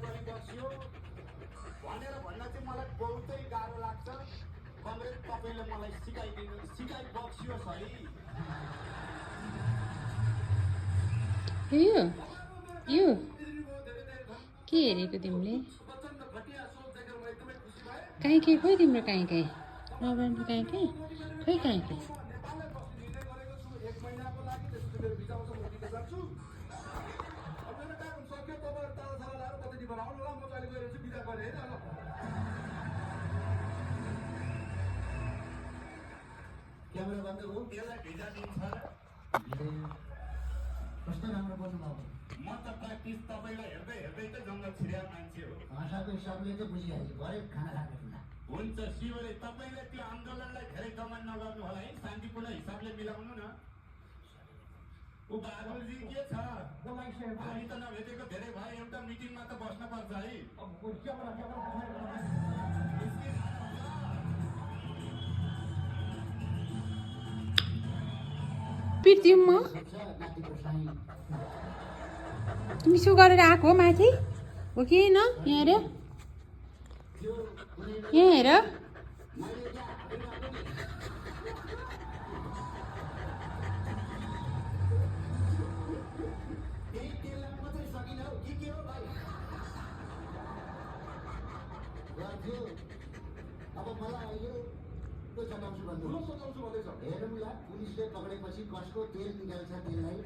पनि बस्यो भनेर भन्न चाहिँ मलाई बहुतै गाह्रो लाग्छ। कमरेड तपाईँले मलाई सिकाइ बक्सियोस् है। यो के हेरेको तिमीले? काहीँ के खोइ तिम्रो काहीँ काहीँ नबराम्रो काहीँ काहीँ खोइ काहीँ काहीँ क्यामेरा बन्द हो यसलाई भिजा दिन्छ कस्तो राम्रो बोल्नुभएको। म त प्र्याक्टिस तपाईँलाई हेर्दै हेर्दै त जङ्गल छिर्या मान्छे हो। भाषाको हिसाबले त बुझिहाल्छु भरे खाना खाएको थिएन। हुन्छ शिवले तपाईँले त्यो आन्दोलनलाई धेरै दमन नगर्नु होला है, शान्तिपूर्ण हिसाबले मिलाउनु न। ऊ बादलजी के छ? हामी त नभेटेको धेरै भयो, एउटा मिटिङमा त बस्न पर्छ है। पिट्दिउँ म? तिमी सो गरेर आएको हो माथि हो कि न? यहाँ हेर यहाँ हेर अब मलाई अहिले त्यो सताउँछु भन्नु हेरौँला पुलिसले पक्रेपछि कसको तेल निकाल्छ त्यसलाई।